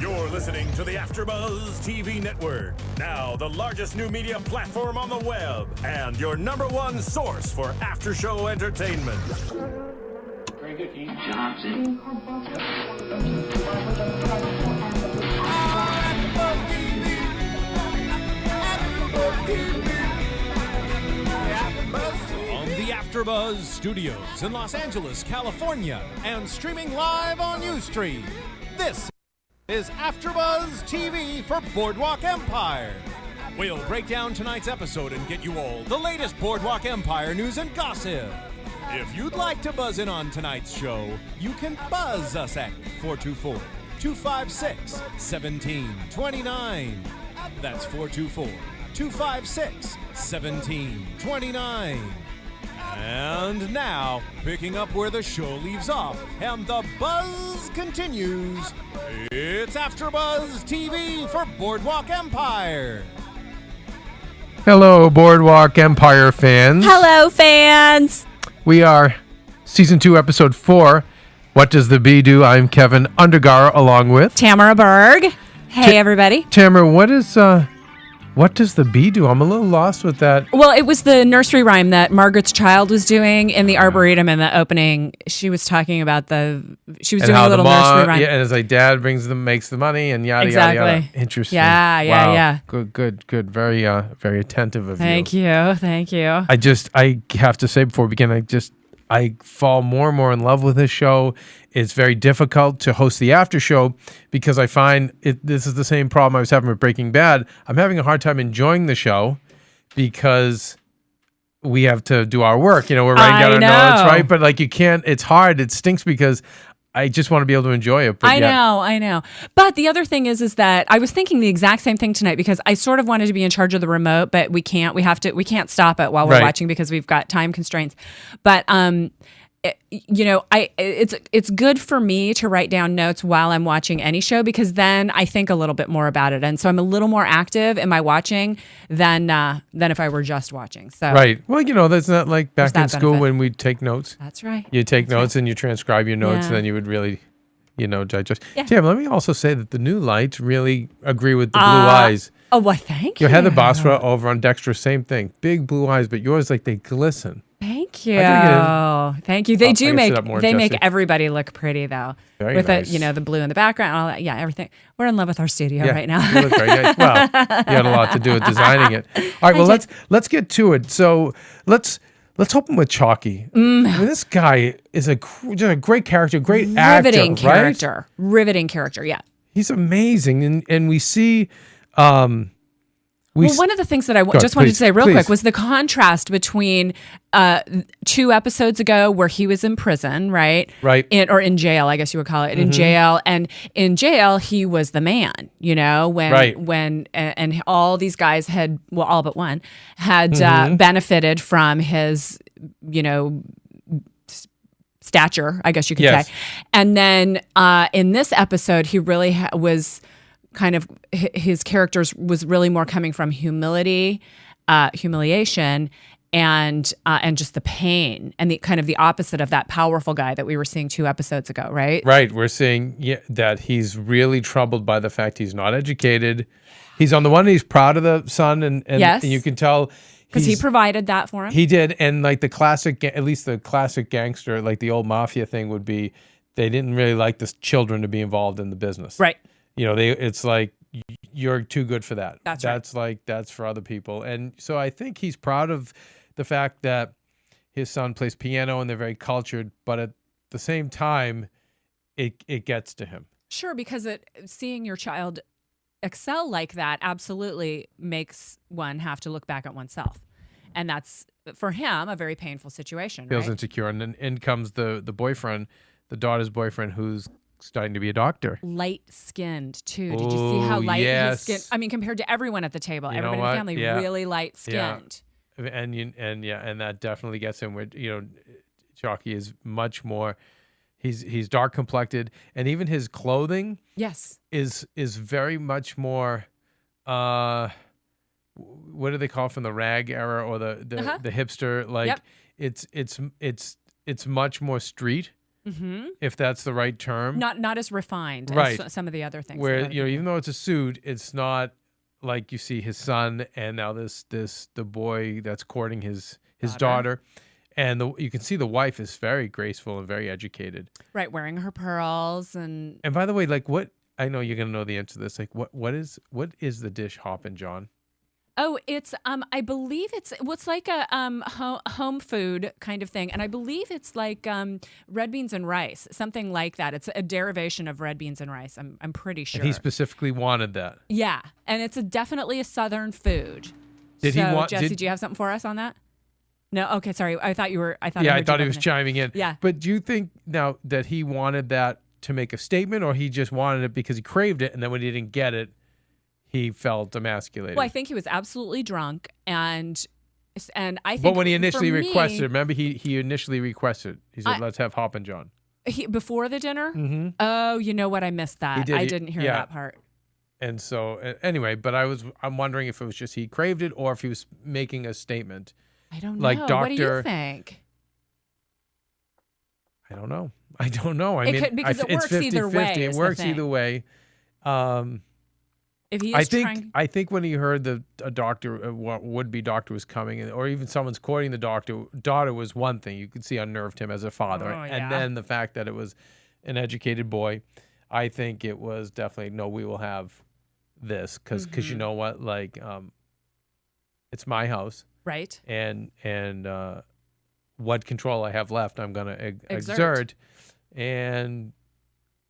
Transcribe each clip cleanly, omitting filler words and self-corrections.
You're listening to the AFTERBUZZ TV network. Now the largest new media platform on the web and your number one source for after-show entertainment. Very good, Keith. Johnson. On the AFTERBUZZ Studios in Los Angeles, California, and streaming live on Ustream. This is AFTERBUZZ TV for Boardwalk Empire. We'll break down tonight's episode and get you all the latest Boardwalk Empire news and gossip. If you'd like to buzz in on tonight's show, you can buzz us at 424-256-1729. That's 424-256-1729. And now, picking up where the show leaves off and the buzz continues, it's AFTERBUZZ TV for Boardwalk Empire. Hello, Boardwalk Empire fans. Hello, fans. We are Season 2, Episode 4. What Does the Bee Do? I'm Keven Undergaro, along with Tamara Berg. Hey, everybody. Tamara, what does the bee do? I'm a little lost with that. Well, it was the nursery rhyme that Margaret's child was doing in the Arboretum in the opening. She was talking about she was doing a little nursery rhyme. Yeah, and it's like dad makes the money and yada, yada, yada. Interesting. Yeah. Good. Very attentive of Thank you. Thank you. I have to say before we begin, I fall more and more in love with this show. It's very difficult to host the after show because I find this is the same problem I was having with Breaking Bad. I'm having a hard time enjoying the show because we have to do our work. You know, we're writing down our notes, right? But like you can't, it's hard. It stinks because I just want to be able to enjoy it. But I know. But the other thing is that I was thinking the exact same thing tonight because I sort of wanted to be in charge of the remote, but we can't. We can't stop it while we're watching because we've got time constraints. But it's good for me to write down notes while I'm watching any show because then I think a little bit more about it, and so I'm a little more active in my watching than if I were just watching. So right. Well, that's not like back in school when we take notes. That's right. You take notes and you transcribe your notes, and then you would really, digest. Yeah. Tim, let me also say that the new lights really agree with the blue eyes. Oh, well, thank you. Heather Basra over on Dexter, same thing. Big blue eyes, but yours they glisten. Thank you. Thank you. They make everybody look pretty though. Very with nice. the blue in the background, all that. Yeah, everything. We're in love with our studio right now. You look very nice. Well, you had a lot to do with designing it. All right, well let's get to it. So let's open with Chalky. I mean, this guy is just a great character, great actor, Riveting character, yeah. He's amazing, and we see. One of the things that I wanted to say real quick was the contrast between 2 episodes ago where he was in prison, right? Right. Or in jail, I guess you would call it, in jail. And in jail, he was the man, when all these guys all but one, had benefited from his, stature, I guess you could say. And then in this episode, he really was kind of, his characters was really more coming from humiliation, and just the pain, and the kind of the opposite of that powerful guy that we were seeing 2 episodes ago, right? Right. We're seeing that he's really troubled by the fact he's not educated. He's on the one hand, he's proud of the son, and you can tell because he provided that for him. He did, and like the classic, at least the classic gangster, like the old mafia thing would be, they didn't really like the children to be involved in the business, right? It's like you're too good for that. That's right. That's for other people. And so I think he's proud of the fact that his son plays piano and they're very cultured, but at the same time, it gets to him. Sure, because seeing your child excel like that absolutely makes one have to look back at oneself. And that's, for him, a very painful situation. Feels insecure. And then in comes the boyfriend, the daughter's boyfriend, who's starting to be a doctor. Light-skinned, too. Did you see how light his skin? I mean, compared to everyone at the table, everybody in the family, really light-skinned. Yeah. And that definitely gets him. Where Chalky is much more. He's dark complected, and even his clothing, is very much more. What do they call it, from the rag era or the hipster? Like it's much more street. if that's the right term. Not as refined Right. as some of the other things. Where, even though it's a suit, it's not like you see his son and now the boy that's courting his daughter. And you can see the wife is very graceful and very educated. Right, wearing her pearls and by the way, like what I know you're gonna know the answer to this. Like what is the dish Hoppin' John? oh, it's I believe it's like a home food kind of thing, and I believe it's like red beans and rice, something like that. It's a derivation of red beans and rice. I'm pretty sure. And he specifically wanted that. Yeah, and it's definitely a Southern food. Did he want? Jesse, do you have something for us on that? No. Okay, sorry. I thought you were. I thought he was chiming in. Yeah. But do you think now that he wanted that to make a statement, or he just wanted it because he craved it, and then when he didn't get it, he felt emasculated? Well, I think he was absolutely drunk, and I think. But when he initially requested, remember he initially requested. He said, "Let's have Hoppin' John." Before the dinner. Mm-hmm. Oh, you know what? I missed that. I didn't hear that part. And so anyway, but I'm wondering if it was just he craved it, or if he was making a statement. I don't know. Like what do you think? I don't know. I mean, because it works 50-50. either way. It works either way. If he is I think when he heard a doctor, a would-be doctor was coming, or even someone's courting the daughter was one thing. You could see unnerved him as a father. And then the fact that it was an educated boy, I think it was definitely, no, we will have this. Because you know what? Like, it's my house. Right. And what control I have left, I'm going to exert. And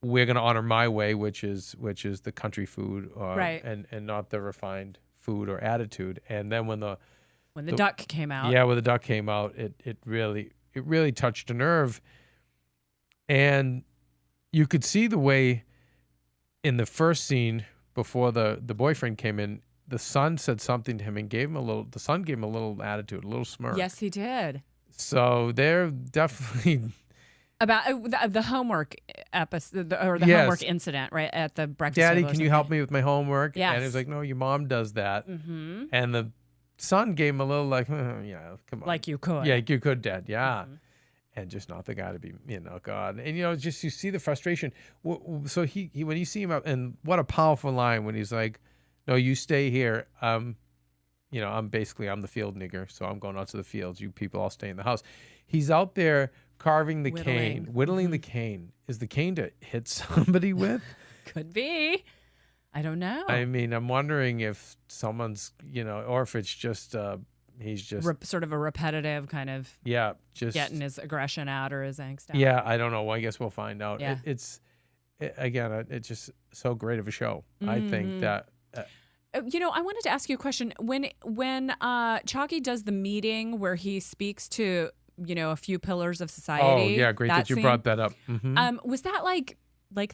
we're going to honor my way, which is the country food, right, and not the refined food or attitude. And then when the duck came out, when the duck came out, it really touched a nerve. And you could see the way in the first scene before the boyfriend came in, the son said something to him and the son gave him a little attitude, a little smirk. Yes, he did. So they're definitely. About the homework episode or the homework incident, right, at the breakfast Daddy, table. can you help me with my homework? Yes. And he was like, no, your mom does that. Mm-hmm. And the son gave him a little like, yeah, come on. Like you could. Yeah, you could, Dad. Yeah. Mm-hmm. And just not the guy to be, God. And, just you see the frustration. So he when you see him up, and what a powerful line when he's like, no, you stay here. I'm the field nigger, so I'm going out to the fields. You people all stay in the house. He's out there carving the cane, whittling the cane. Is the cane to hit somebody with? Could be. I don't know. I mean, I'm wondering if someone's, or if it's just, he's just sort of a repetitive kind of, just getting his aggression out or his angst out. Yeah, I don't know. Well, I guess we'll find out. Yeah. It's just so great of a show. Mm-hmm. I think that. I wanted to ask you a question. When Chalky does the meeting where he speaks to, a few pillars of society. Oh, yeah, great that you brought that up. Mm-hmm. Was that like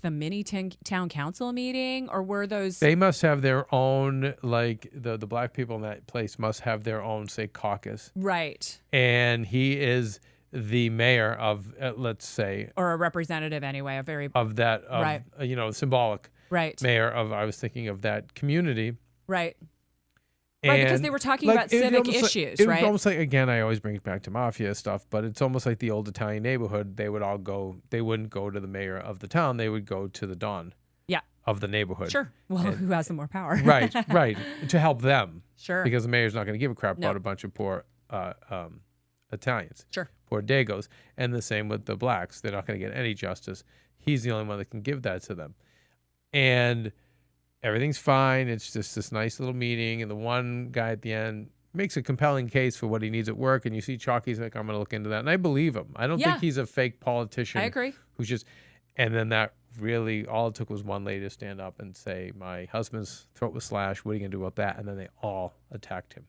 the mini town council meeting, or were those? They must have their own, like the black people in that place must have their own, say, caucus. Right. And he is the mayor of, let's say, or a representative anyway, right. Symbolic. Right. Mayor of, I was thinking of that community. Right. And right, because they were talking about civic issues, right? It's almost like, again, I always bring it back to mafia stuff, but it's almost like the old Italian neighborhood. They would all go, they wouldn't go to the mayor of the town. They would go to the Don of the neighborhood. Sure. Well, who has the more power? Right. To help them. Sure. Because the mayor's not going to give a crap about a bunch of poor Italians. Sure. Poor Dagos. And the same with the blacks. They're not going to get any justice. He's the only one that can give that to them. And everything's fine. It's just this nice little meeting. And the one guy at the end makes a compelling case for what he needs at work. And you see Chalky's like, I'm going to look into that. And I believe him. I don't think he's a fake politician. I agree. Who's just, and then that really, all it took was one lady to stand up and say, my husband's throat was slashed. What are you going to do about that? And then they all attacked him.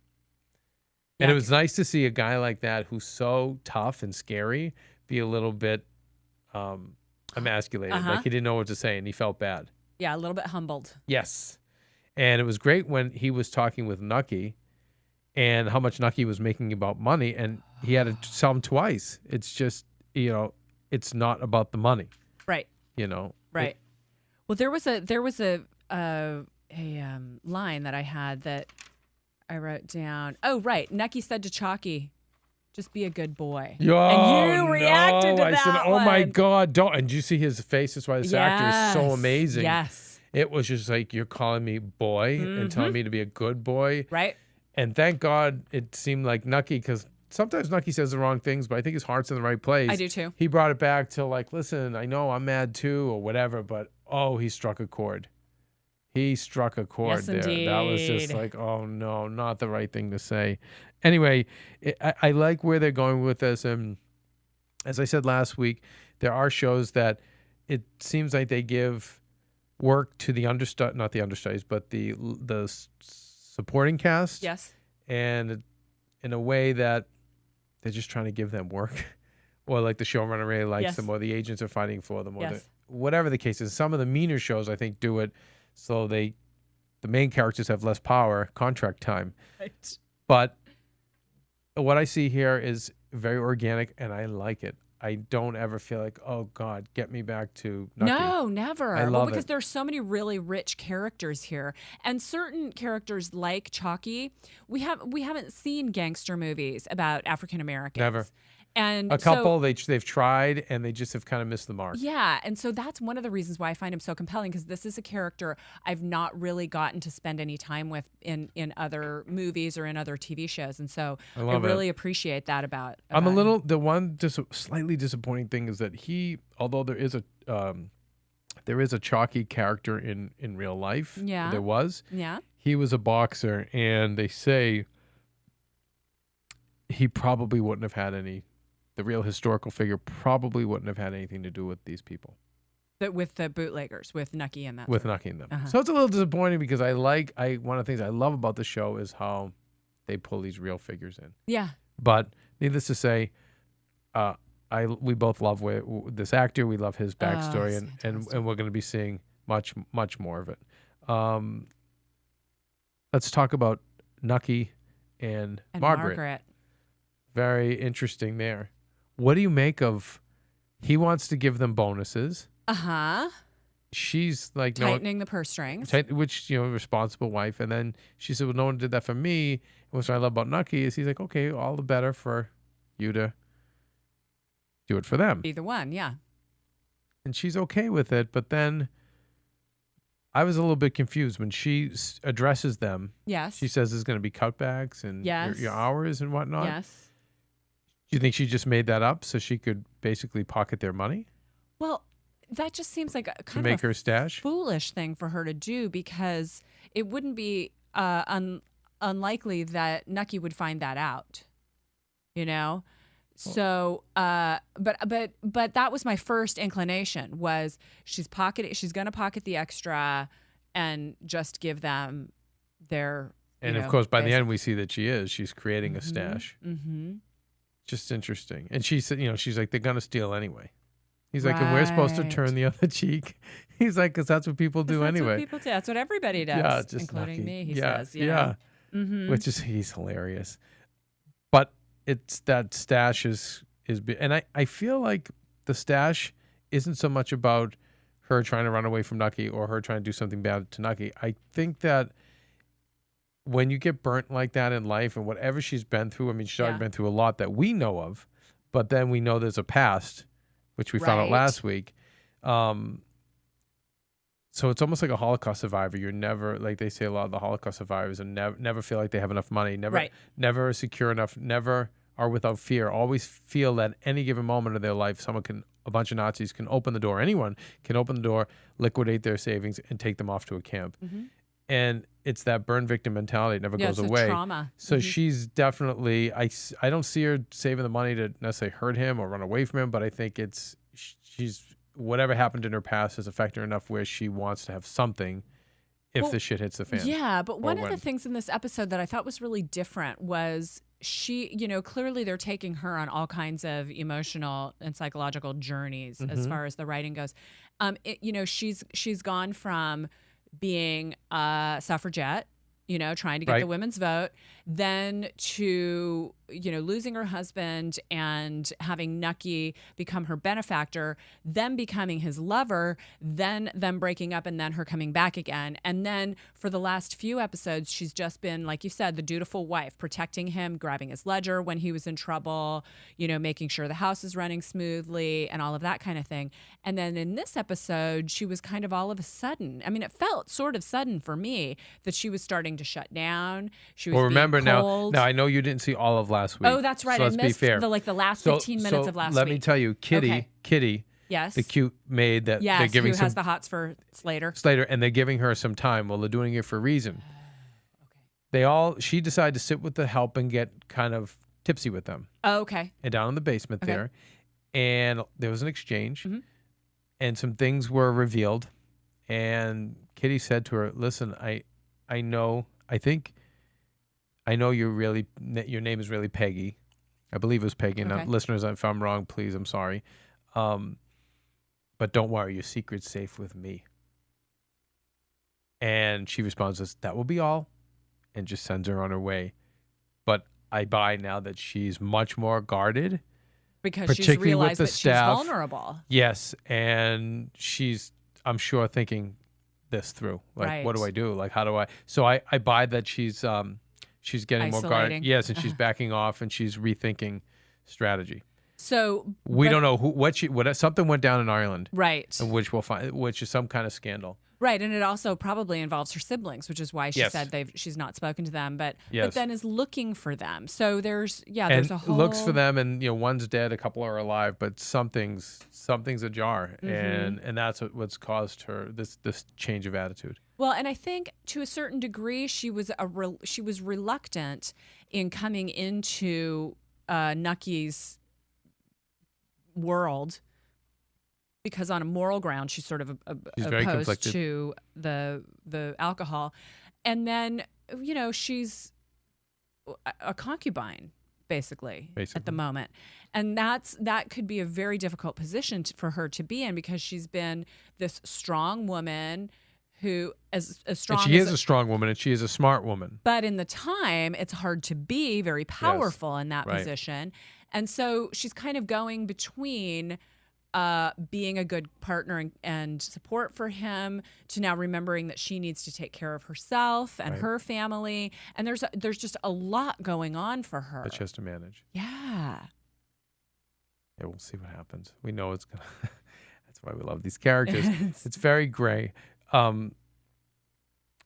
And it was nice to see a guy like that who's so tough and scary be a little bit emasculated. Like he didn't know what to say and he felt bad. Yeah, a little bit humbled. Yes. And it was great when he was talking with Nucky and how much Nucky was making about money, and he had to tell him twice. It's just, it's not about the money. Right. Right. Well, there was a line that I had that I wrote down. Oh, right. Nucky said to Chalky, Just be a good boy. Yo, and you reacted to I that said, oh one. my God, don't. And did you see his face? That's why this actor is so amazing. Yes. It was just like, you're calling me boy and telling me to be a good boy. Right. And thank God it seemed like Nucky, because sometimes Nucky says the wrong things, but I think his heart's in the right place. I do too. He brought it back to like, listen, I know I'm mad too or whatever, but he struck a chord. He struck a chord Yes, there. indeed. That was just like, oh no, not the right thing to say. Anyway, I like where they're going with this. And as I said last week, there are shows that it seems like they give work to the not the understudies, but the supporting cast. Yes. And in a way that they're just trying to give them work. Or like the showrunner really likes them, or the agents are fighting for them, or whatever the case is. Some of the meaner shows, I think, do it so the main characters have less power, contract time. Right. But what I see here is very organic, and I like it. I don't ever feel like, oh God, get me back to Nucky. No, never. I love because it. there's so many really rich characters here, and certain characters like Chalky, we haven't seen gangster movies about African Americans. Never. And a couple they've tried and they just have kind of missed the mark. Yeah, and so that's one of the reasons why I find him so compelling, because this is a character I've not really gotten to spend any time with in other movies or in other TV shows, and so I really appreciate that about I'm a little the one slightly disappointing thing is that although there is a Chalky character in real life. Yeah, there was. Yeah, he was a boxer, and they say he probably wouldn't have had any. The real historical figure probably wouldn't have had anything to do with these people. With the bootleggers, with Nucky and that. With Nucky and them. So it's a little disappointing because one of the things I love about the show is how they pull these real figures in. Yeah. But needless to say, we both love this actor. We love his backstory, and we're going to be seeing much, much more of it. Let's talk about Nucky and Margaret. Very interesting there. What do you make of? He wants to give them bonuses. She's like tightening the purse strings, which responsible wife. And then she said, "Well, no one did that for me." And what I love about Nucky is he's like, "Okay, all the better for you to do it for them." Be the one, yeah. And she's okay with it, but then I was a little bit confused when she addresses them. Yes, she says there's going to be cutbacks and your hours and whatnot. Yes. Do you think she just made that up so she could basically pocket their money? Well, that just seems like a kind of her stash foolish thing for her to do, because it wouldn't be unlikely that Nucky would find that out. So, but that was my first inclination, was she's going to pocket the extra and just give them their. And of course, by the end, we see that she's creating a stash. Mm-hmm. Just interesting. And she said, she's like, they're going to steal anyway. He's like, and we're supposed to turn the other cheek. He's like, because that's what people do anyway. That's what people do. That's what everybody does, including Nucky. me, he says. Yeah. Mm-hmm. Which is, he's hilarious. But it's that stash is and I feel like the stash isn't so much about her trying to run away from Nucky or her trying to do something bad to Nucky. I think that when you get burnt like that in life and whatever she's been through, I mean, she's already been through a lot that we know of, but then we know there's a past, which we found out last week. So it's almost like a Holocaust survivor. You're never, like they say, a lot of the Holocaust survivors and never feel like they have enough money, never secure enough, never are without fear, always feel that any given moment of their life, a bunch of Nazis can open the door. Anyone can open the door, liquidate their savings, and take them off to a camp. Mm-hmm. And it's that burn victim mentality. It never goes away. Trauma. So she's definitely, I don't see her saving the money to necessarily hurt him or run away from him, but I think she's whatever happened in her past has affected her enough where she wants to have something if the shit hits the fan. Yeah, but one of the things in this episode that I thought was really different was she, clearly they're taking her on all kinds of emotional and psychological journeys as far as the writing goes. She's gone from being a suffragette, trying to get the women's vote, then to, losing her husband and having Nucky become her benefactor, then becoming his lover, then them breaking up, and then her coming back again. And then for the last few episodes, she's just been, like you said, the dutiful wife, protecting him, grabbing his ledger when he was in trouble, making sure the house is running smoothly and all of that kind of thing. And then in this episode, she was kind of all of a sudden, it felt sort of sudden for me that she was starting to shut down. She was remember being cold. now I know you didn't see all of last week. Oh, that's right. So I let's missed be fair. the last 15 minutes of last week. Let me tell you, Kitty, yes, the cute maid that they're giving who has the hots for Slater, and they're giving her some time. Well, they're doing it for a reason. She decided to sit with the help and get kind of tipsy with them. Oh, okay. And down in the basement there. And there was an exchange and some things were revealed. And Kitty said to her, listen, I know your name is really Peggy. I believe it was Peggy. Now, listeners, if I'm wrong, please, I'm sorry. But don't worry, your secret's safe with me. And she responds, that will be all, and just sends her on her way. But I buy now that she's much more guarded. Because she's realized that she's vulnerable. Yes, and she's, I'm sure, thinking this through. Like, what do I do? Like, how do I? So I buy that she's getting more guarded. Yes, and she's backing off and she's rethinking strategy. So we don't know what something went down in Ireland, right? Which we'll find, which is some kind of scandal. Right, and it also probably involves her siblings, which is why she said she's not spoken to them, but then is looking for them. So there's a whole looks for them, and one's dead, a couple are alive, but something's ajar, and that's what's caused her this change of attitude. Well, and I think to a certain degree she was reluctant in coming into Nucky's world. Because on a moral ground, she's sort of opposed to the alcohol. And then, she's a concubine, basically, at the moment. And that could be a very difficult position for her to be in, because she's been this strong woman who is as strong. And she is a strong woman, and she is a smart woman. But in the time, it's hard to be very powerful in that position. And so she's kind of going between being a good partner and support for him, to now remembering that she needs to take care of herself and her family. And there's just a lot going on for her that she has to manage. Yeah, we'll see what happens. We know it's gonna. That's why we love these characters. It's very gray.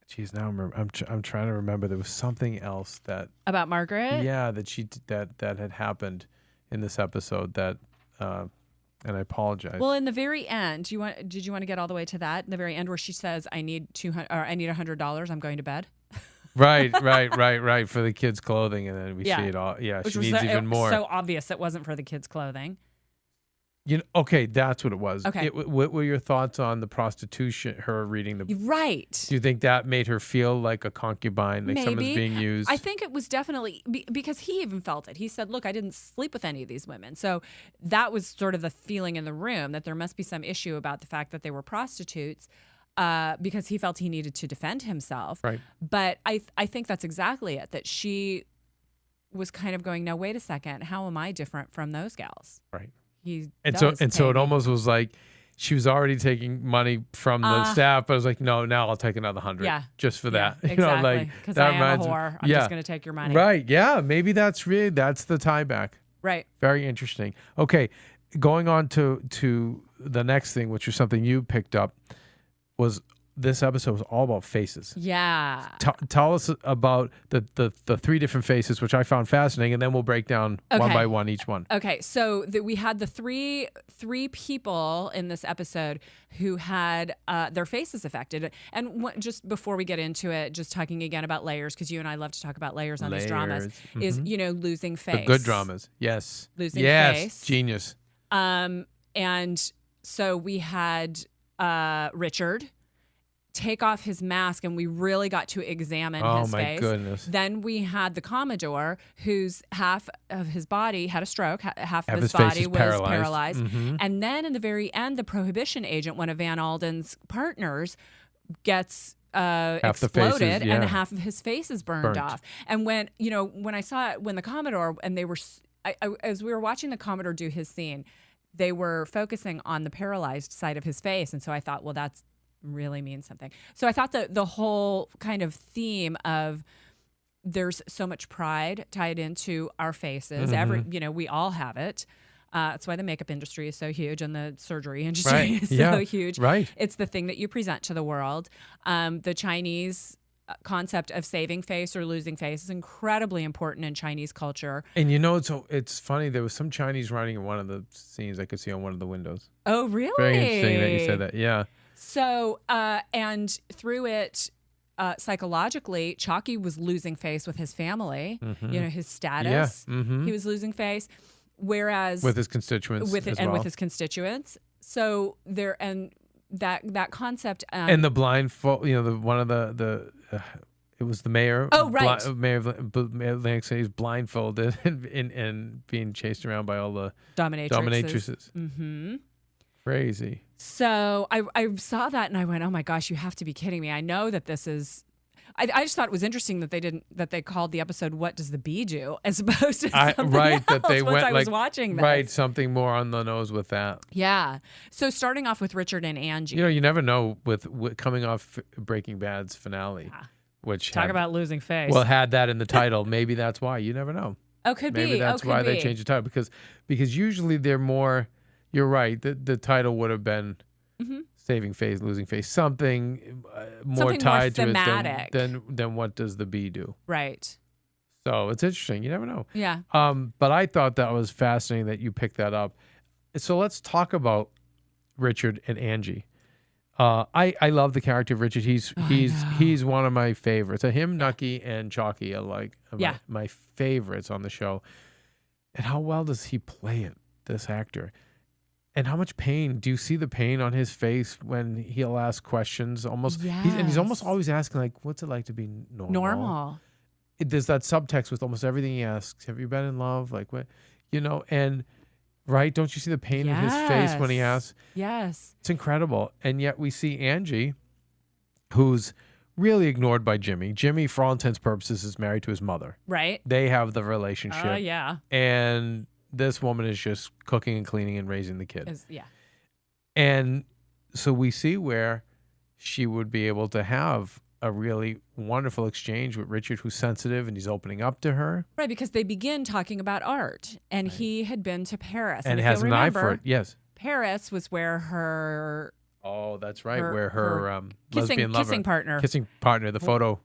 Geez, now I'm trying to remember. There was something else that about Margaret. Yeah, that had happened in this episode that. And I apologize. Well, in the very end, did you want to get all the way to that? In the very end, where she says, "I need $100. I'm going to bed." Right. For the kids' clothing, and then we see it all. Yeah, she needs even more. So obvious it wasn't for the kids' clothing. Okay, that's what it was. Okay. What were your thoughts on the prostitution, her reading the... Right. Do you think that made her feel like a concubine, like someone's being used? I think it was definitely... Because he even felt it. He said, look, I didn't sleep with any of these women. So that was sort of the feeling in the room, that there must be some issue about the fact that they were prostitutes, because he felt he needed to defend himself. Right. But I think that's exactly it, that she was kind of going, now, wait a second, how am I different from those gals? Right. So it almost was like she was already taking money from the staff, but I was like, no, now I'll take another 100 just for that. Exactly. Because I am a whore. I'm just going to take your money. Right. Yeah. Maybe that's the tie back. Right. Very interesting. Okay. Going on to the next thing, which was something you picked up, was this episode was all about faces. Yeah. Tell us about the three different faces, which I found fascinating, and then we'll break down one by one each one. Okay, so we had the three people in this episode who had their faces affected. And just before we get into it, just talking again about layers, because you and I love to talk about layers on these dramas, is, losing face. The good dramas, yes. Losing face. Yes, genius. And so we had Richard take off his mask, and we really got to examine his face. Oh my goodness. Then we had the Commodore, whose half of his body had a stroke, half of his body was paralyzed. And then in the very end, the prohibition agent, one of Van Alden's partners, gets exploded and half of his face is burned off. And when I saw it, when the Commodore, and they were, as we were watching the Commodore do his scene, they were focusing on the paralyzed side of his face. And so I thought, well, that's really means something. So I thought that the whole kind of theme of there's so much pride tied into our faces. We all have it. That's why the makeup industry is so huge and the surgery industry is so huge. Right. It's the thing that you present to the world. The Chinese concept of saving face or losing face is incredibly important in Chinese culture. And it's funny. There was some Chinese writing in one of the scenes I could see on one of the windows. Oh, really? Very interesting that you said that. Yeah. So, and through it, psychologically, Chalky was losing face with his family. His status. He was losing face. Whereas with his constituents, with his constituents, so there and that concept and the blindfold. It was the mayor. Oh, right. Mayor of Atlantic City is blindfolded and being chased around by all the dominatrixes. Crazy. So I saw that and I went, oh my gosh, you have to be kidding me! I know that this is. I just thought it was interesting that they called the episode "What Does the Bee Do?" as opposed to something else. That they once went I was watching this. Right, something more on the nose with that. Yeah. So starting off with Richard and Angie. You never know with coming off Breaking Bad's finale, which talk about losing face. Well, had that in the title. Maybe that's why. You never know. Oh, could be. Maybe that's why they changed the title because usually they're more. You're right. The title would have been. Saving face, losing face, something more tied to it than what does the bee do? Right. So it's interesting. You never know. Yeah. But I thought that was fascinating that you picked that up. So let's talk about Richard and Angie. I love the character of Richard. He's one of my favorites. Him, Nucky, and Chalky are my favorites on the show. And how well does he play it? This actor. And how much pain? Do you see the pain on his face when he'll ask questions? Almost, he's almost always asking, like, what's it like to be normal? There's that subtext with almost everything he asks. Have you been in love? Like, what? And, right? Don't you see the pain in his face when he asks? Yes. It's incredible. And yet we see Angie, who's really ignored by Jimmy. Jimmy, for all intents and purposes, is married to his mother. Right. They have the relationship. Yeah. And this woman is just cooking and cleaning and raising the kid. Yeah. And so we see where she would be able to have a really wonderful exchange with Richard, who's sensitive and he's opening up to her. Right, because they begin talking about art. And he had been to Paris. And has an eye for it, yes. Paris was where her... Oh, that's right, where her kissing partner. Kissing partner, the photo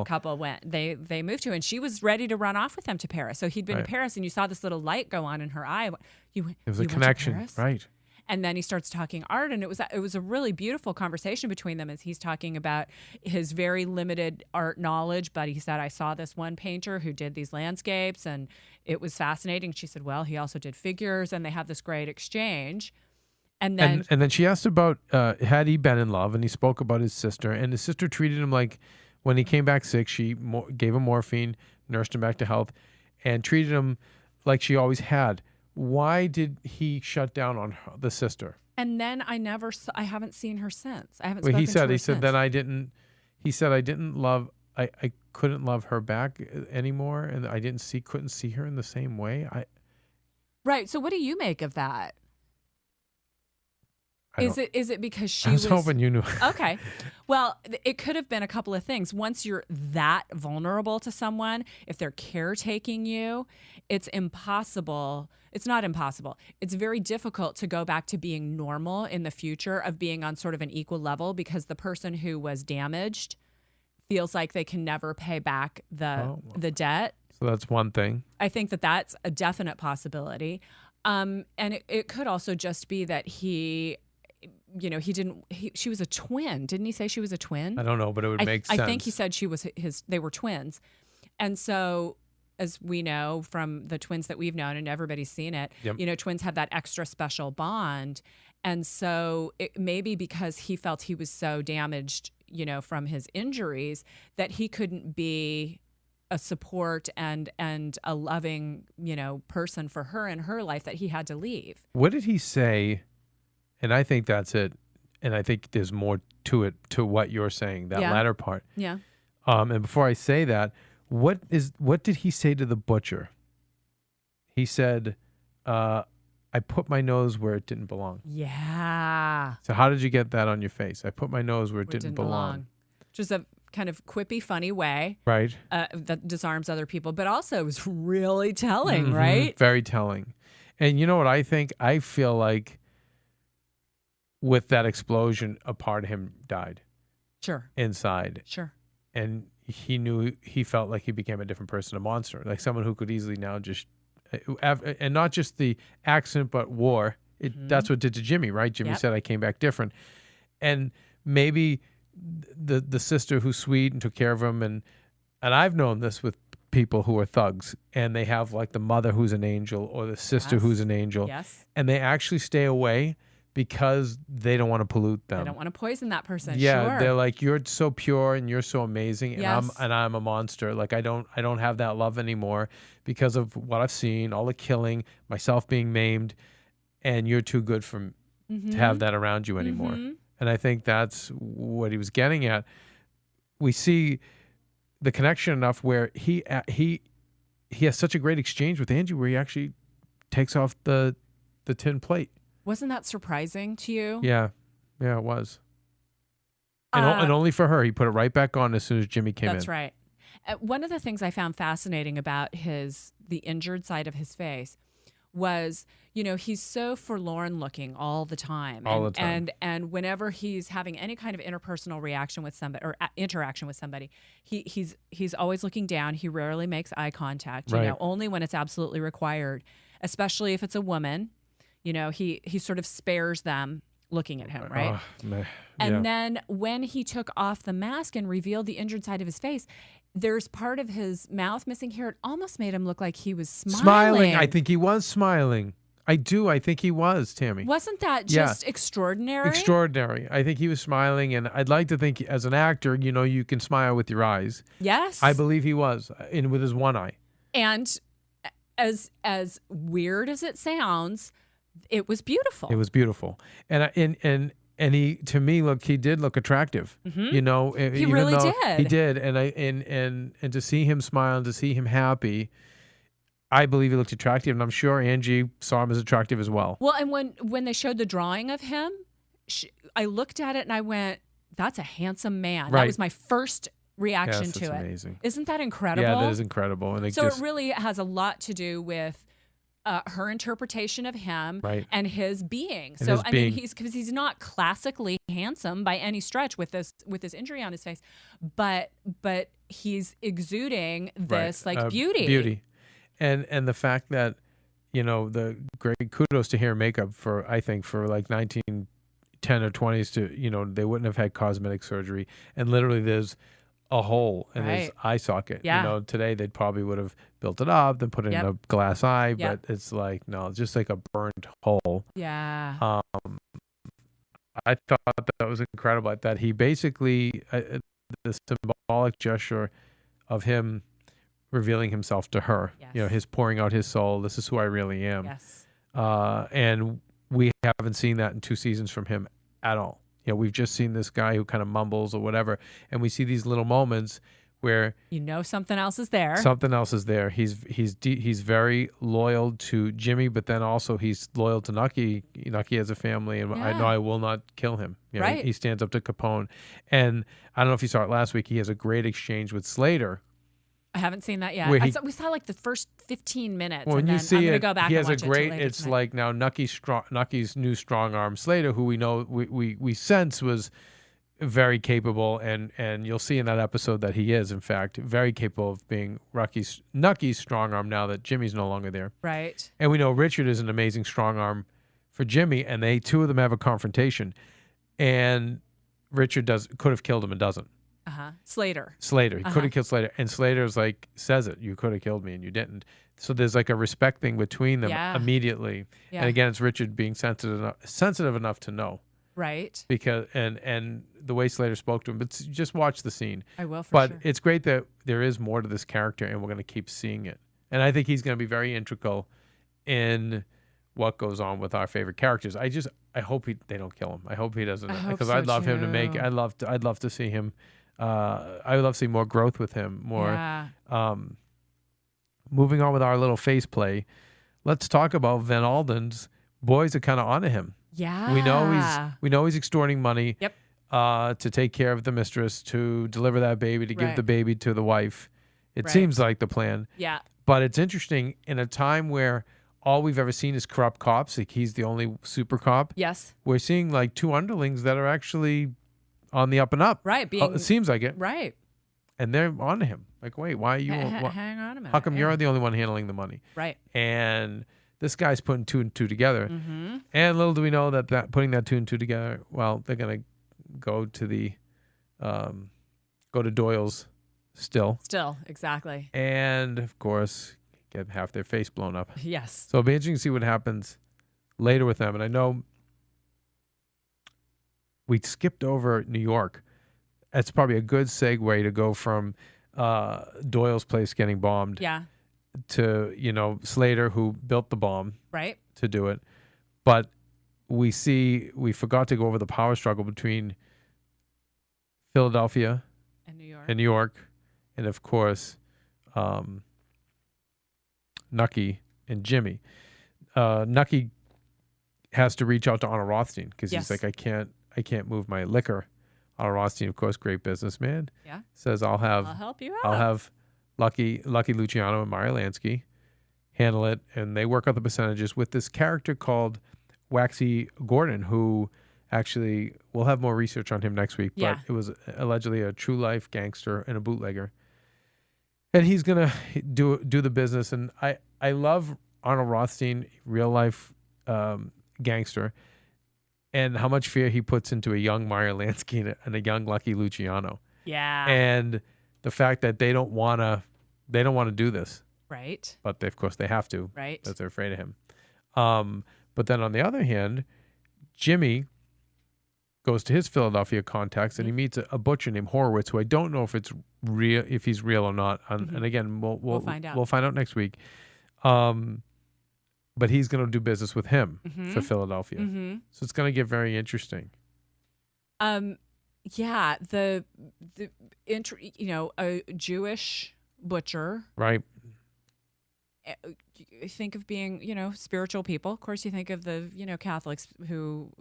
couple went. They moved to, and she was ready to run off with them to Paris. So he'd been to Paris, and you saw this little light go on in her eye. It was a connection, right? And then he starts talking art, and it was a really beautiful conversation between them as he's talking about his very limited art knowledge. But he said, I saw this one painter who did these landscapes, and it was fascinating. She said, well, he also did figures, and they have this great exchange. And then she asked about had he been in love, and he spoke about his sister, and his sister treated him like. When he came back sick, she gave him morphine, nursed him back to health, and treated him like she always had. Why did he shut down on the sister? And then I haven't seen her since. I haven't. He said then I didn't. He said I didn't love. I couldn't love her back anymore, and I couldn't see her in the same way. Right. So what do you make of that? Is it because she was hoping you knew. Okay. Well, it could have been a couple of things. Once you're that vulnerable to someone, if they're caretaking you, it's impossible. It's not impossible. It's very difficult to go back to being normal in the future, of being on sort of an equal level, because the person who was damaged feels like they can never pay back the debt. So that's one thing. I think that's a definite possibility. And it could also just be that she was a twin. Didn't he say she was a twin? I don't know, but it would make sense. I think he said they were twins. And so, as we know from the twins that we've known, and everybody's seen it, twins have that extra special bond. And so it maybe because he felt he was so damaged, from his injuries, that he couldn't be a support and a loving, person for her in her life, that he had to leave. What did he say? And I think that's it. and I think there's more to it, to what you're saying, that latter part. Yeah. And before I say that, what did he say to the butcher? He said, I put my nose where it didn't belong. Yeah. So how did you get that on your face? I put my nose where it didn't belong. Just a kind of quippy, funny way. Right. That disarms other people, but also was really telling, right? Very telling. And you know what I think? I feel like with that explosion, a part of him died. Sure. Inside. Sure. And he felt like he became a different person, a monster, like someone who could easily now just, and not just the accident, but war. That's what it did to Jimmy, right? Jimmy said, I came back different. And maybe the sister who's sweet and took care of him, and I've known this with people who are thugs, and they have like the mother who's an angel or the sister who's an angel, and they actually stay away because they don't want to pollute them. They don't want to poison that person. Yeah, sure. They're like, you're so pure and you're so amazing, and I'm a monster. Like I don't have that love anymore because of what I've seen, all the killing, myself being maimed, and you're too good to have that around you anymore. And I think that's what he was getting at. We see the connection enough where he has such a great exchange with Angie where he actually takes off the tin plate. Wasn't that surprising to you? Yeah, it was. And only for her, he put it right back on as soon as Jimmy came in. That's right. One of the things I found fascinating about the injured side of his face was, he's so forlorn looking all the time. And whenever he's having any kind of interpersonal reaction with somebody or interaction with somebody, he's always looking down. He rarely makes eye contact, only when it's absolutely required, especially if it's a woman. He sort of spares them looking at him, right? And then when he took off the mask and revealed the injured side of his face, there's part of his mouth missing here. It almost made him look like he was smiling. I think he was smiling. I think he was, Tammy. Wasn't that just extraordinary? Extraordinary. I think he was smiling, and I'd like to think as an actor, you can smile with your eyes. Yes. I believe he was, and with his one eye. And as weird as it sounds, it was beautiful. It was beautiful. And he, to me, he did look attractive. He really did. He did. And to see him smile and to see him happy, I believe he looked attractive. And I'm sure Angie saw him as attractive as well. Well, and when they showed the drawing of him, I looked at it and I went, that's a handsome man. Right. That was my first reaction to it. Amazing. Isn't that incredible? Yeah, that is incredible. And it really has a lot to do with her interpretation of him and his being. Mean, he's not classically handsome by any stretch with this injury on his face, but he's exuding this beauty. Beauty. And the fact that, the great kudos to hair and makeup for 1910 or 20s to, they wouldn't have had cosmetic surgery. And literally there's a hole in his eye socket. Yeah. Today they probably would have built it up, then put in a glass eye, but it's like, no, it's just like a burnt hole. Yeah. I thought that was incredible that he basically, the symbolic gesture of him revealing himself to her, his pouring out his soul. This is who I really am. Yes. And we haven't seen that in 2 seasons from him at all. We've just seen this guy who kind of mumbles or whatever, and we see these little moments where something else is there. Something else is there. He's very loyal to Jimmy, but then also he's loyal to Nucky. Nucky has a family, and I know I will not kill him. He stands up to Capone, and I don't know if you saw it last week. He has a great exchange with Slater. I haven't seen that yet. We saw like the first 15 minutes. When and you then see I'm gonna it, go back he and has watch a great. It It's tonight. like now Nucky's new strong arm Slater, who we know we sense was very capable, and you'll see in that episode that he is in fact very capable of being Nucky's strong arm now that Jimmy's no longer there. Right. And we know Richard is an amazing strong arm for Jimmy, and two of them have a confrontation, and Richard could have killed him and doesn't. Slater. He could have killed Slater. And Slater's says it. You could have killed me and you didn't. So there's a respect thing between them immediately. Yeah. And again, it's Richard being sensitive enough to know. Right. Because and the way Slater spoke to him. But just watch the scene. I will for sure. But it's great that there is more to this character and we're going to keep seeing it. And I think he's going to be very integral in what goes on with our favorite characters. I hope they don't kill him. I hope he doesn't, because so I'd love him to too. make. I'd love to see him. I would love to see more growth with him. More. Yeah. Moving on with our little face play, let's talk about Van Alden's boys are kind of onto him. Yeah. We know he's extorting money. Yep. To take care of the mistress, to deliver that baby, to give the baby to the wife. It Right. seems like the plan. Yeah. But it's interesting, in a time where all we've ever seen is corrupt cops, like he's the only super cop. Yes. We're seeing like two underlings that are actually on the up and up. Right. It seems like it. Right. And they're on to him. Like, wait, why are you? Hang on a minute. How come you're the only one handling the money? Right. And this guy's putting two and two together. Mm-hmm. And little do we know that putting that two and two together, well, they're gonna go to Doyle's still. Still, exactly. And of course, get half their face blown up. Yes. So it'll be interesting to see what happens later with them. And I know we skipped over New York. That's probably a good segue to go from Doyle's place getting bombed Yeah. to, Slater, who built the bomb Right. to do it. But we forgot to go over the power struggle between Philadelphia And New York. and New York, and of course, Nucky and Jimmy. Nucky has to reach out to Honor Rothstein because Yes. he's like, I can't move my liquor. Honor Rothstein, of course, great businessman. Yeah. Says I'll help you out. I'll have Lucky Luciano and Meyer Lansky handle it, and they work out the percentages with this character called Waxy Gordon, who actually we'll have more research on him next week. But Yeah. it was allegedly a true life gangster and a bootlegger, and he's gonna do the business. And I love Arnold Rothstein, real life gangster, and how much fear he puts into a young Meyer Lansky and a young Lucky Luciano. Yeah. And the fact that they don't want to do this, Right. but of course they have to, Right. because they're afraid of him. But then on the other hand, Jimmy goes to his Philadelphia contacts and he meets a butcher named Horowitz, who I don't know if he's real or not. And again, we'll find out. We'll find out next week. But he's going to do business with him for Philadelphia, so it's going to get very interesting. Yeah. A Jewish butcher. Right. You think of being, spiritual people. Of course, you think of the, Catholics who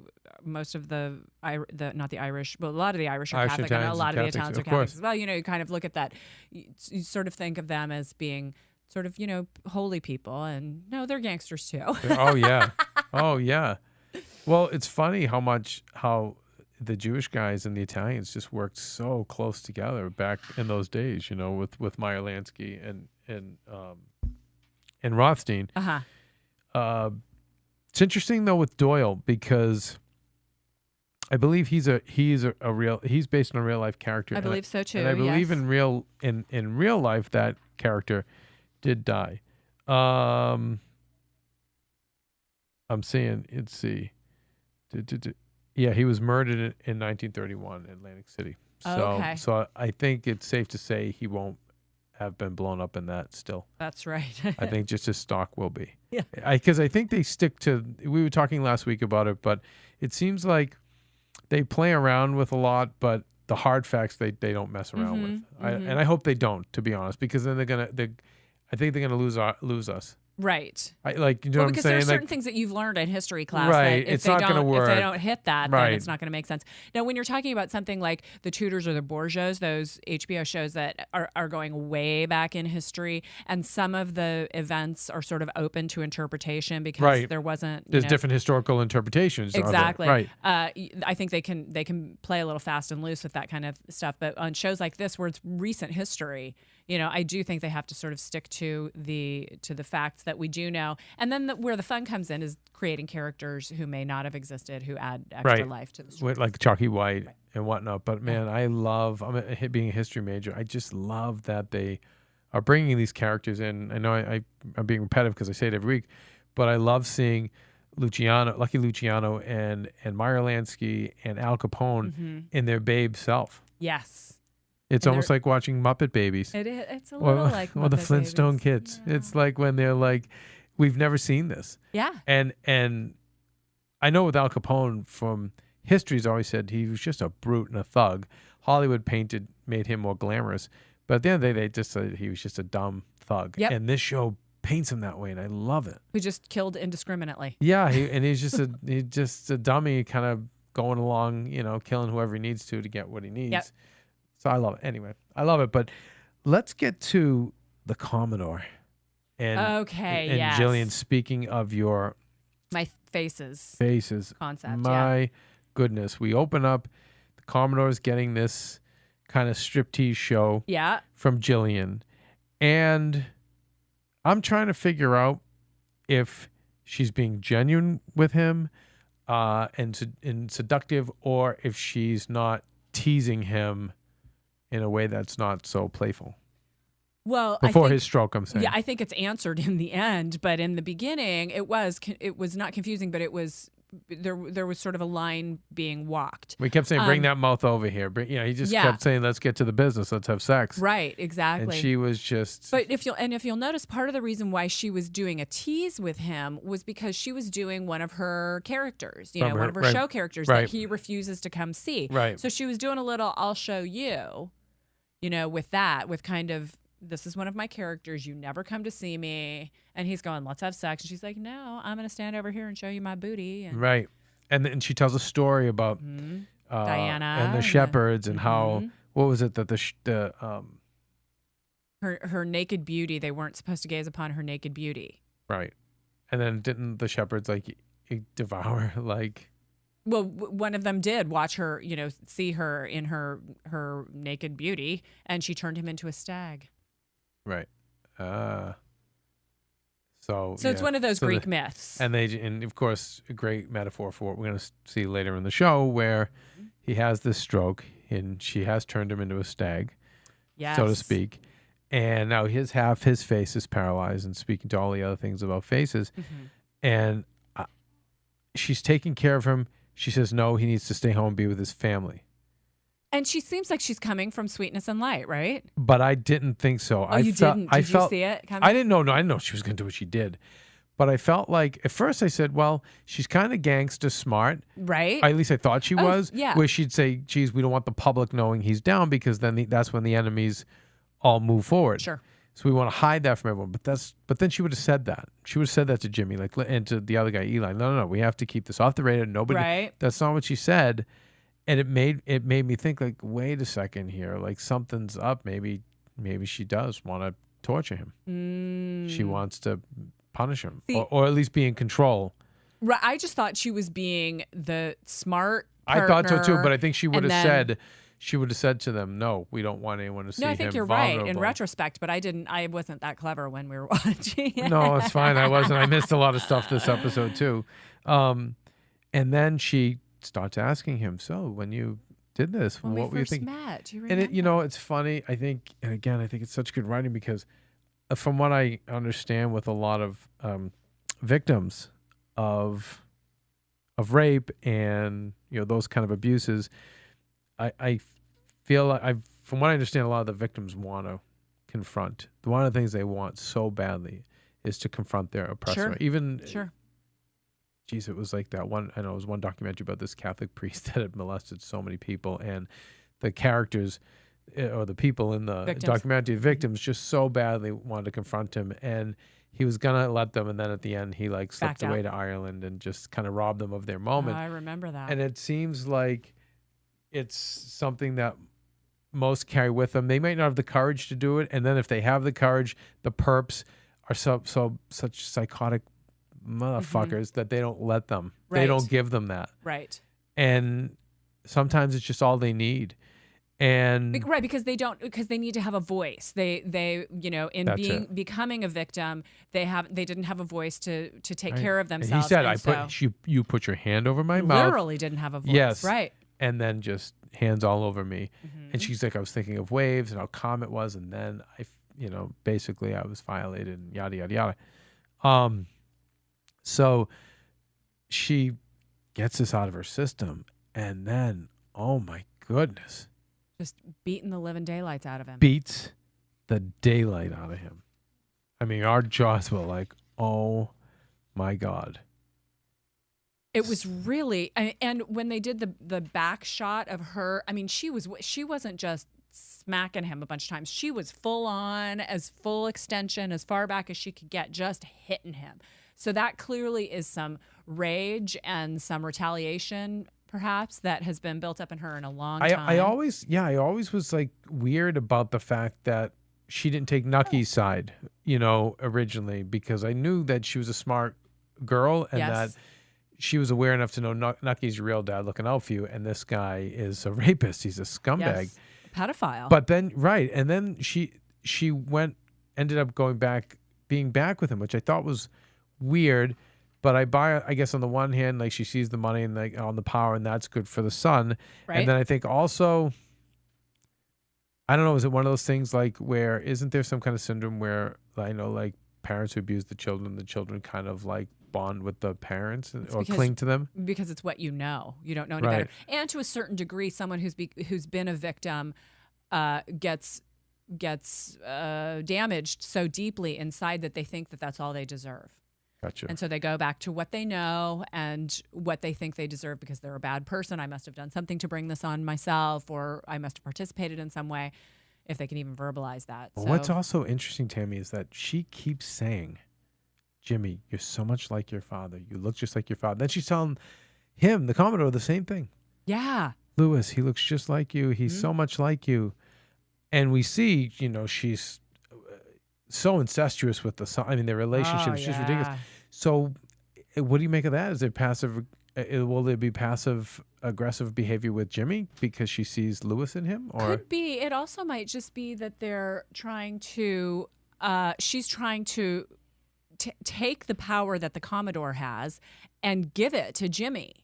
most of not the Irish, but a lot of the Irish are Catholic, and a lot of the Italians are Catholics as well. You kind of look at that. You sort of think of them as being sort of, holy people, and no, they're gangsters too. Oh yeah. Oh yeah. Well, it's funny how the Jewish guys and the Italians just worked so close together back in those days, with Meyer Lansky and Rothstein. Uh-huh. It's interesting though with Doyle, because I believe he's based on a real life character. I believe so too. And I believe yes. in real life that character did die. I'm seeing. Let's see. Yeah, he was murdered in 1931 in Atlantic City. Okay. So I think it's safe to say he won't have been blown up in that still. That's right. I think just his stock will be. Yeah. Because I think they stick to, we were talking last week about it, but it seems like they play around with a lot, but the hard facts they don't mess around with. And I hope they don't, to be honest, because then I think they're gonna lose us. Right. You know what I'm because saying? there's certain things that you've learned in history class Right, that if it's they not gonna don't work. if they don't hit that, Right. then it's not going to make sense. Now, when you're talking about something like the Tudors or the Borgias, those HBO shows that are going way back in history, and some of the events are sort of open to interpretation because there wasn't there's different historical interpretations. Exactly. Right. I think they can play a little fast and loose with that kind of stuff, but on shows like this where it's recent history, I do think they have to sort of stick to the facts that we do know. And then where the fun comes in is creating characters who may not have existed, who add extra life to the story. Like Chalky White and whatnot. But man, being a history major, I just love that they are bringing these characters in. I know I'm being repetitive because I say it every week, but I love seeing Lucky Luciano and Meyer Lansky and Al Capone in their babe self. Yes. It's almost like watching Muppet Babies. It's a little like Muppet or the Flintstone Babies. Kids. Yeah. It's like when they're like we've never seen this. Yeah. And I know with Al Capone from history's always said he was just a brute and a thug. Hollywood made him more glamorous. But at the end of the day, they just said he was just a dumb thug. Yep. And this show paints him that way, and I love it. Who just killed indiscriminately. Yeah, he's just a dummy, kind of going along, killing whoever he needs to get what he needs. Yep. So I love it. Anyway, I love it. But let's get to the Commodore. And yes. Jillian, speaking of your my faces concept. My goodness, we open up. The Commodore's getting this kind of striptease show. Yeah. From Jillian, and I'm trying to figure out if she's being genuine with him, and seductive, or if she's not teasing him in a way that's not so playful. Well, before his stroke, I'm saying. Yeah, I think it's answered in the end, but in the beginning, it was not confusing, but it was there was sort of a line being walked. We kept saying, "Bring that mouth over here." He just kept saying, "Let's get to the business. Let's have sex." Right, exactly. And she was just. But if you'll notice, part of the reason why she was doing a tease with him was because she was doing one of her characters, one of her show characters that he refuses to come see. Right. So she was doing a little, "I'll show you," with that, with kind of. This is one of my characters. You never come to see me. And he's going, "Let's have sex." And she's like, "No, I'm going to stand over here and show you my booty." And right. And then she tells a story about Diana and the shepherds and how, what was it that her naked beauty, they weren't supposed to gaze upon her naked beauty. Right. And then didn't the shepherds devour Well, one of them did watch her, see her in her naked beauty, and she turned him into a stag. Right. So it's one of those Greek myths. And of course, a great metaphor for what we're going to see later in the show, where he has this stroke and she has turned him into a stag, so to speak. And now half his face is paralyzed, and speaking to all the other things about faces. And she's taking care of him. She says, no, he needs to stay home and be with his family. And she seems like she's coming from sweetness and light, right? But I didn't think so. Oh, you didn't? Did you see it coming? I didn't know. No, I didn't know she was going to do what she did. But I felt like, at first I said, well, she's kind of gangster smart. Right. At least I thought she was. Yeah. Where she'd say, geez, we don't want the public knowing he's down, because then that's when the enemies all move forward. Sure. So we want to hide that from everyone. But then she would have said that. She would have said that to Jimmy, and to the other guy, Eli. No, we have to keep this off the radar. Nobody. Right. That's not what she said. And it made me think, wait a second here, something's up. Maybe she does want to torture him. She wants to punish him, or at least be in control. Right. I just thought she was being the smart partner. I thought so too, but I think she would have said. She would have said to them, "No, we don't want anyone to see him." No, I think you're vulnerable. right in retrospect, but I wasn't that clever when we were watching it. No, it's fine. I wasn't. I missed a lot of stuff this episode too. And then she starts asking him, "So, when you did this, what were you thinking?" Met, do you remember? And it's funny. I think, and again, I think it's such good writing, because from what I understand, with a lot of victims of rape and those kind of abuses, I feel like from what I understand, a lot of the victims want to confront. One of the things they want so badly is to confront their oppressor. Sure. Geez, it was like that one. I know it was one documentary about this Catholic priest that had molested so many people, and the characters or the people in the documentary, victims, just so badly wanted to confront him, and he was gonna let them, and then at the end he slipped away to Ireland and just kind of robbed them of their moment. I remember that. And it seems like it's something that most carry with them. They might not have the courage to do it, and then if they have the courage, the perps are such psychotic motherfuckers that they don't let them. Right. They don't give them that. Right. And sometimes it's just all they need. And right, because they need to have a voice. They becoming a victim, they didn't have a voice to take care of themselves. He said, you put your hand over my mouth. Literally didn't have a voice. Yes. Right. And then just hands all over me. And she's like, I was thinking of waves and how calm it was, and then basically I was violated and yada yada yada. So she gets this out of her system, and then, oh my goodness, just beating the living daylights out of him. Beats the daylight out of him. I mean, our jaws were like, Oh my God. It was really, and when they did the back shot of her, I mean, she wasn't just smacking him a bunch of times. She was full on, as full extension, as far back as she could get, just hitting him. So that clearly is some rage and some retaliation, perhaps, that has been built up in her in a long time. I always was like weird about the fact that she didn't take Nucky's side, originally, because I knew that she was a smart girl and that she was aware enough to know Nucky's your real dad looking out for you, and this guy is a rapist. He's a scumbag. Yes. Pedophile. But then, right, and then she ended up being back with him, which I thought was weird. But I guess on the one hand, like, she sees the money and like on the power, and that's good for the son. Right. And then I think also, I don't know, is it one of those things like where isn't there some kind of syndrome where I know like parents who abuse the children kind of like bond with the parents or cling to them because it's what you know. You don't know any better. And to a certain degree, someone who's been a victim gets damaged so deeply inside that they think that that's all they deserve. Gotcha. And so they go back to what they know and what they think they deserve because they're a bad person. I must have done something to bring this on myself, or I must have participated in some way, if they can even verbalize that. Well, what's also interesting, Tammy, is that she keeps saying, Jimmy, you're so much like your father. You look just like your father. Then she's telling him, the Commodore, the same thing. Yeah. Lewis, he looks just like you. He's so much like you. And we see, she's so incestuous with the son. I mean, their relationship is just ridiculous. So what do you make of that? Is it will there be passive aggressive behavior with Jimmy because she sees Lewis in him? Or could be. It also might just be that they're trying to, she's trying to take the power that the Commodore has and give it to Jimmy.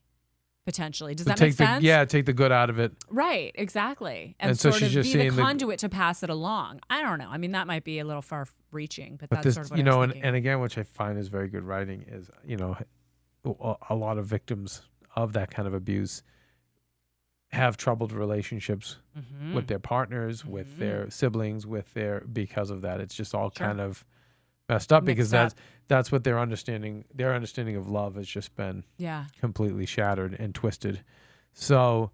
Potentially. Does that make sense? Take the good out of it. Right, exactly. And so sort she's of just be the conduit to pass it along. I don't know. I mean, that might be a little far-reaching, but that's this, sort of what I was thinking. And again, which I find is very good writing is, a lot of victims of that kind of abuse have troubled relationships with their partners, with their siblings, because of that. It's just all kind of messed up because that's what their understanding of love has just been completely shattered and twisted. So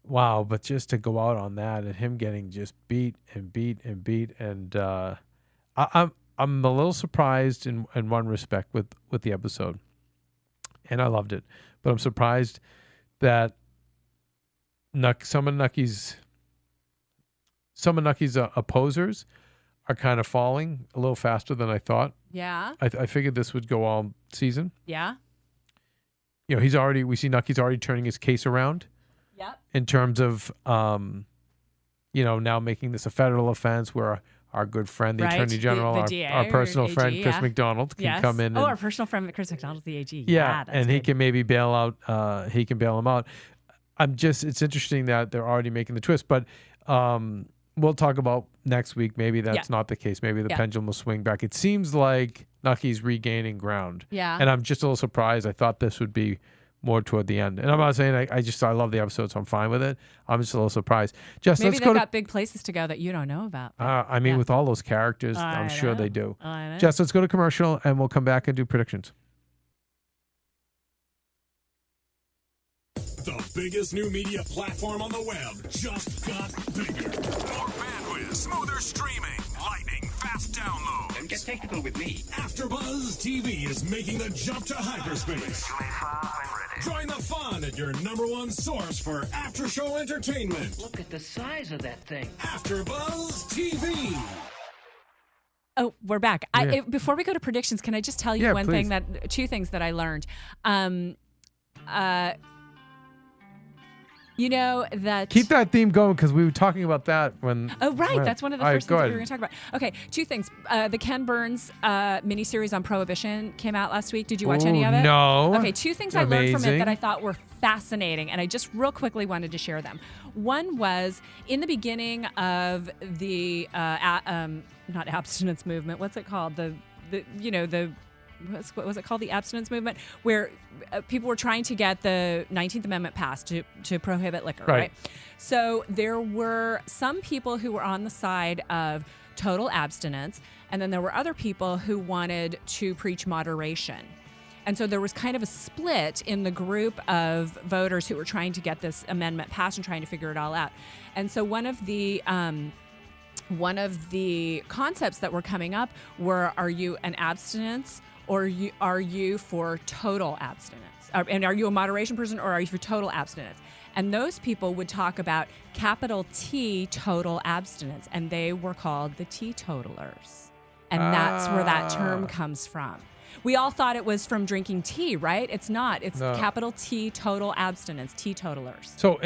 wow, but just to go out on that and him getting just beat and I'm a little surprised in one respect with the episode, and I loved it, but I'm surprised that some of Nucky's opposers are kind of falling a little faster than I thought. Yeah. I figured this would go all season. Yeah. We see Nucky's already turning his case around. Yep. In terms of, now making this a federal offense where our good friend, the Attorney General, our personal friend, Chris McDonald, can come in. Our personal friend, Chris McDonald's the AG. Yeah, that's and good. he can maybe bail out. He can bail him out. It's interesting that they're already making the twist, but we'll talk about next week. Maybe that's not the case. Maybe the pendulum will swing back. It seems like Nucky's regaining ground. Yeah. And I'm just a little surprised. I thought this would be more toward the end. And I'm not saying I love the episode, so I'm fine with it. I'm just a little surprised. Jess, maybe let's they've got big places to go that you don't know about. With all those characters, I'm sure they do. I know. Jess, let's go to commercial, and we'll come back and do predictions. The biggest new media platform on the web just got bigger. More bandwidth, smoother streaming, lightning fast download. Don't get technical with me. AfterBuzz TV is making the jump to hyperspace. Join the fun at your #1 source for after-show entertainment. Look at the size of that thing. AfterBuzz TV. Oh, we're back. Before we go to predictions, can I just tell you two things that I learned? Keep that theme going because we were talking about that when. Oh, right. That's one of the first things that we were going to talk about. Okay, two things. The Ken Burns miniseries on Prohibition came out last week. Did you watch any of it? No. Okay, two things I learned from it that I thought were fascinating, and I just real quickly wanted to share them. One was in the beginning of the not abstinence movement. What's it called? What was it called? The abstinence movement, where people were trying to get the 19th Amendment passed to prohibit liquor, right? So there were some people who were on the side of total abstinence. And then there were other people who wanted to preach moderation. And so there was kind of a split in the group of voters who were trying to get this amendment passed and trying to figure it all out. And so one of the concepts that were coming up were, are you an abstinence or are you for total abstinence? And are you a moderation person or are you for total abstinence? And those people would talk about capital T, total abstinence, and they were called the teetotalers. And that's where that term comes from. We all thought it was from drinking tea, right? It's not. It's capital T, total abstinence, teetotalers. So,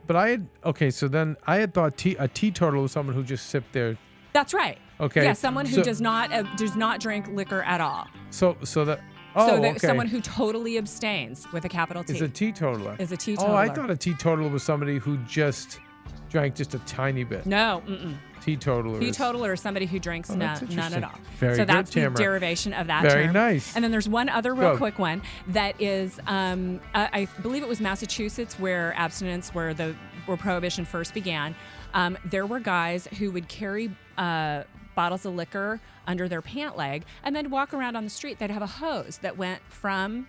but I had, so then I had thought a teetotaler was someone who just sipped their. That's right. Okay. Yeah, someone who does not drink liquor at all. So someone who totally abstains with a capital T. Is a teetotaler. Is a teetotaler. Oh, I thought a teetotaler was somebody who just drank just a tiny bit. No. Teetotaler. Teetotaler is somebody who drinks none at all. Very so good, that's Tamara. the derivation of that term. Very nice. And then there's one other real quick one that is, I believe it was Massachusetts where prohibition first began. There were guys who would carry bottles of liquor under their pant leg and then walk around on the street. They'd have a hose that went from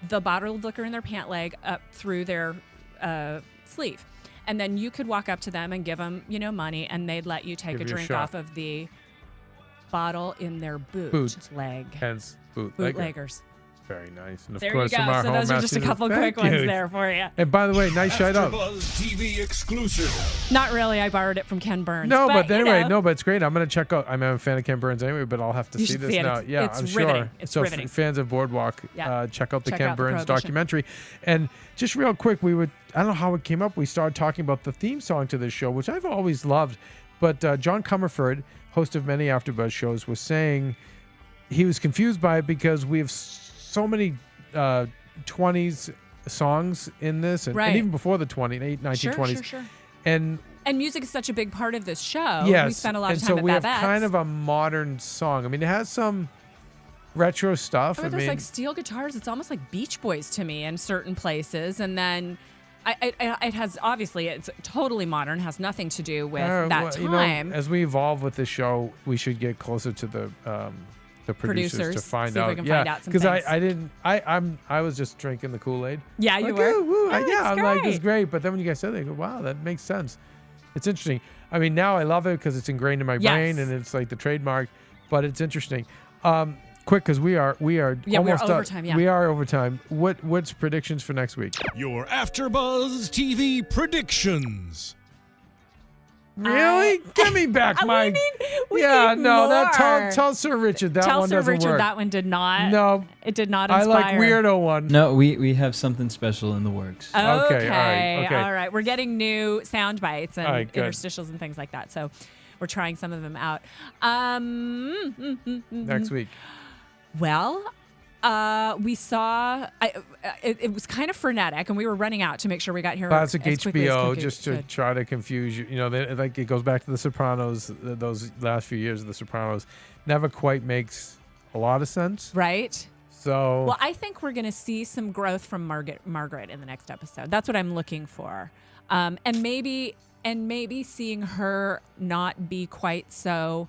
the bottle of liquor in their pant leg up through their sleeve. And then you could walk up to them and give them, money, and they'd let you take a drink off of the bottle in their boot leg. Hence, bootleggers. Very nice. And of there course, you go. So those are just a couple quick ones there for you. And by the way, nice shout out. AfterBuzz TV exclusive. Not really. I borrowed it from Ken Burns. No, but anyway, but it's great. I'm going to check out. I'm a fan of Ken Burns anyway, but I'll have to see this now. Yeah, it's I'm riveting. sure. It's so riveting. Fans of Boardwalk, check out the Ken Burns Prohibition documentary. And just real quick, I don't know how it came up. We started talking about the theme song to this show, which I've always loved. But John Comerford, host of many AfterBuzz shows, was saying he was confused by it because we have so many 20s songs in this, and even before the 1920s. Sure. And music is such a big part of this show. Yes, we spent a lot of time and so we have Babette's. kind of a modern song. I mean, it has some retro stuff. There's like steel guitars. It's almost like Beach Boys to me in certain places, and then it has, obviously, it's totally modern. Has nothing to do with that time. As we evolve with the show, we should get closer to the producers to find see out. If we can find out some because things. I was just drinking the Kool-Aid. Yeah, you like, were. Woo. I'm great. like, it's great. But then when you guys said it, I go, wow, that makes sense. It's interesting. I mean, now I love it because it's ingrained in my brain and it's like the trademark. But it's interesting. Quick, because we are almost over time. Yeah, we are over time. What's predictions for next week? Your AfterBuzz TV predictions. Really? Give me back my. We need more. Tell Sir Richard that tell one Sir doesn't Richard work. that one did not. No, it did not I inspire. like weirdo one. No, we have something special in the works. Okay, all right. We're getting new sound bites and right, good. interstitials and things like that. So we're trying some of them out. Next week. Well, we saw it was kind of frenetic, and we were running out to make sure we got here. Classic as quickly as HBO, we just to could. try to confuse you. Like it goes back to The Sopranos. Those last few years of The Sopranos never quite makes a lot of sense. Right. So. Well, I think we're going to see some growth from Margaret in the next episode. That's what I'm looking for, and maybe seeing her not be quite so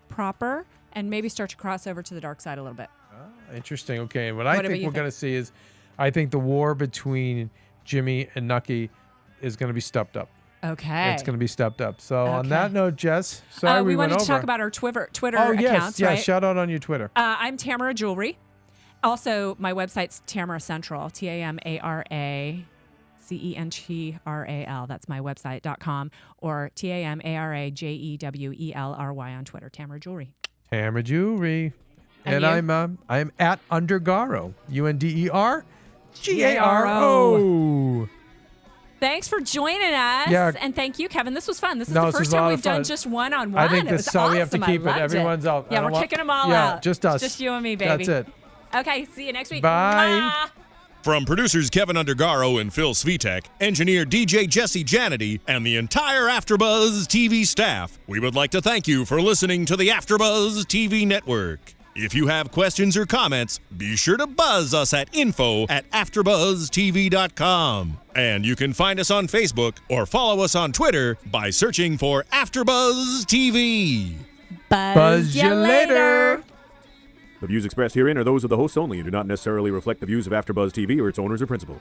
proper, and maybe start to cross over to the dark side a little bit. Interesting. Okay. And what I think we're going to see is, I think the war between Jimmy and Nucky is going to be stepped up. Okay. It's going to be stepped up. So on that note, Jess, sorry we wanted went to over. talk about our Twitter yes. accounts, right? Shout out on your Twitter. I'm Tamara Jewelry. Also, my website's Tamara Central, TAMARA. CENTRAL. That's my website.com, or TAMARAJEWELRY on Twitter. Tamara Jewelry. Tamara Jewelry. And you? I'm at Undergaro. UNDERGARO. Thanks for joining us. Yeah. And thank you, Kevin. This was fun. This is the first time we've done just one-on-one. I think this is how we have to keep it. Everyone's out. Yeah, we're kicking them all yeah, out. just us. It's just you and me, baby. That's it. Okay, see you next week. Bye. From producers Keven Undergaro and Phil Svitek, engineer DJ Jesse Janity, and the entire AfterBuzz TV staff, we would like to thank you for listening to the AfterBuzz TV network. If you have questions or comments, be sure to buzz us at info@AfterBuzzTV.com. And you can find us on Facebook or follow us on Twitter by searching for AfterBuzz TV. Buzz you later. The views expressed herein are those of the hosts only and do not necessarily reflect the views of AfterBuzz TV or its owners or principals.